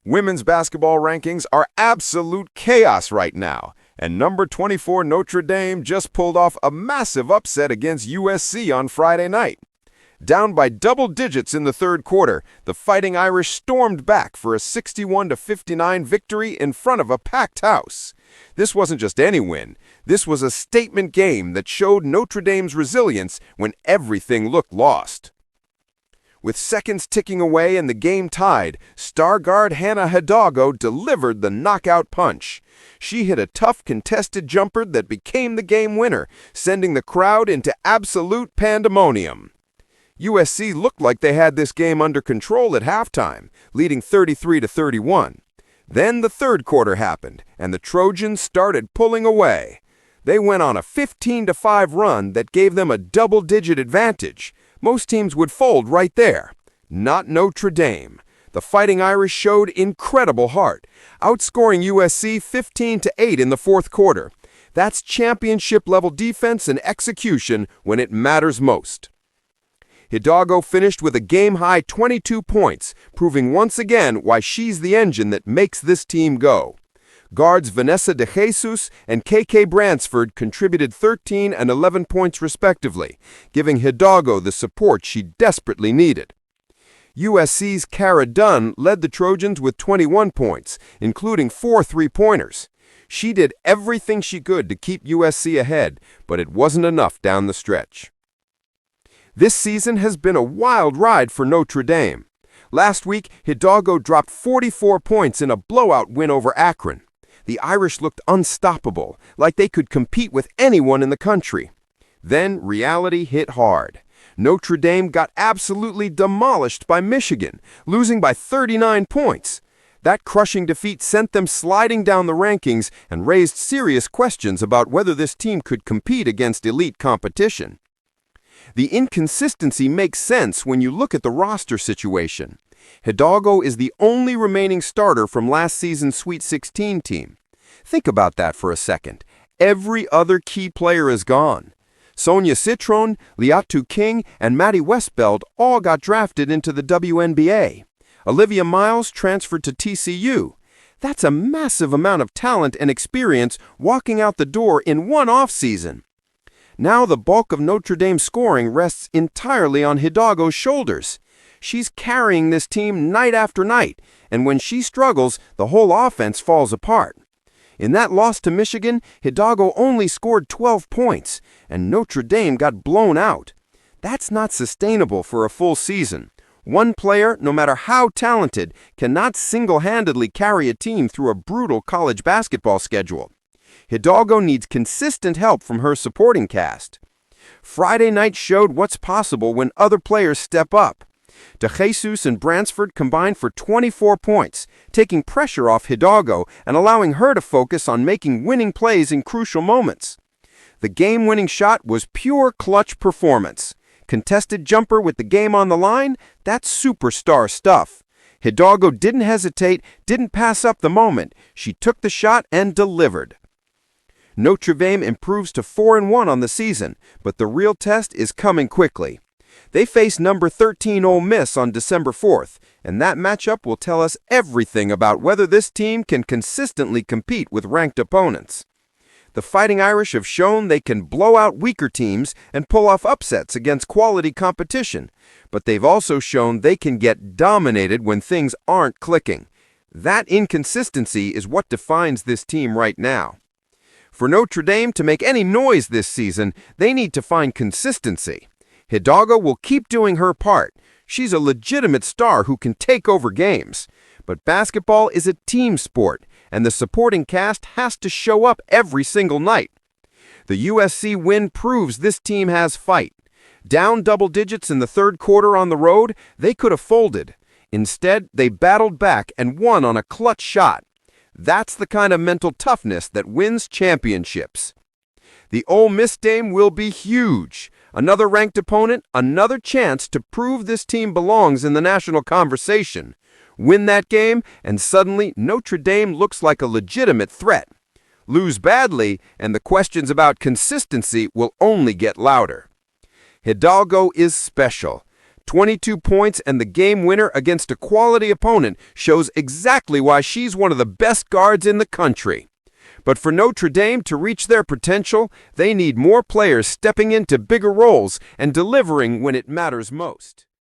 Women's basketball rankings are absolute chaos right now, and number 24 Notre Dame just pulled off a massive upset against USC on Friday night. Down by double digits in the third quarter, the Fighting Irish stormed back for a 61-59 victory in front of a packed house. This wasn't just any win. This was a statement game that showed Notre Dame's resilience when everything looked lost. With seconds ticking away and the game tied, star guard Hannah Hidalgo delivered the knockout punch. She hit a tough contested jumper that became the game winner, sending the crowd into absolute pandemonium. USC looked like they had this game under control at halftime, leading 33-31. Then the third quarter happened, and the Trojans started pulling away. They went on a 15-5 run that gave them a double-digit advantage. Most teams would fold right there. Not Notre Dame. The Fighting Irish showed incredible heart, outscoring USC 15-8 in the fourth quarter. That's championship-level defense and execution when it matters most. Hidalgo finished with a game-high 22 points, proving once again why she's the engine that makes this team go. Guards Vanessa and Bransford contributed 13 and 11 points respectively, giving Hidalgo the support she desperately needed. USC's Dunn led the Trojans with 21 points, including 4 three-pointers. She did everything she could to keep USC ahead, but it wasn't enough down the stretch. This season has been a wild ride for Notre Dame. Last week, Hidalgo dropped 44 points in a blowout win over Akron. The Irish looked unstoppable, like they could compete with anyone in the country. Then reality hit hard. Notre Dame got absolutely demolished by Michigan, losing by 39 points. That crushing defeat sent them sliding down the rankings and raised serious questions about whether this team could compete against elite competition. The inconsistency makes sense when you look at the roster situation. Hidalgo is the only remaining starter from last season's Sweet 16 team. Think about that for a second. Every other key player is gone. Sonia Citron, Liatu King, and Maddie Westbeld all got drafted into the WNBA. Olivia Miles transferred to TCU. That's a massive amount of talent and experience walking out the door in one offseason. Now the bulk of Notre Dame's scoring rests entirely on Hidalgo's shoulders. She's carrying this team night after night, and when she struggles, the whole offense falls apart. In that loss to Michigan, Hidalgo only scored 12 points, and Notre Dame got blown out. That's not sustainable for a full season. One player, no matter how talented, cannot single-handedly carry a team through a brutal college basketball schedule. Hidalgo needs consistent help from her supporting cast. Friday night showed what's possible when other players step up. DeJesus and Bransford combined for 24 points, taking pressure off Hidalgo and allowing her to focus on making winning plays in crucial moments. The game-winning shot was pure clutch performance. Contested jumper with the game on the line? That's superstar stuff. Hidalgo didn't hesitate, didn't pass up the moment. She took the shot and delivered. Notre Dame improves to 4-1 on the season, but the real test is coming quickly. They face number 13 Ole Miss on December 4th, and that matchup will tell us everything about whether this team can consistently compete with ranked opponents. The Fighting Irish have shown they can blow out weaker teams and pull off upsets against quality competition, but they've also shown they can get dominated when things aren't clicking. That inconsistency is what defines this team right now. For Notre Dame to make any noise this season, they need to find consistency. Hidalgo will keep doing her part. She's a legitimate star who can take over games. But basketball is a team sport, and the supporting cast has to show up every single night. The USC win proves this team has fight. Down double digits in the third quarter on the road, they could have folded. Instead, they battled back and won on a clutch shot. That's the kind of mental toughness that wins championships. The Ole Miss game will be huge. Another ranked opponent, another chance to prove this team belongs in the national conversation. Win that game, and suddenly Notre Dame looks like a legitimate threat. Lose badly, and the questions about consistency will only get louder. Hidalgo is special. 22 points and the game winner against a quality opponent shows exactly why she's one of the best guards in the country. But for Notre Dame to reach their potential, they need more players stepping into bigger roles and delivering when it matters most.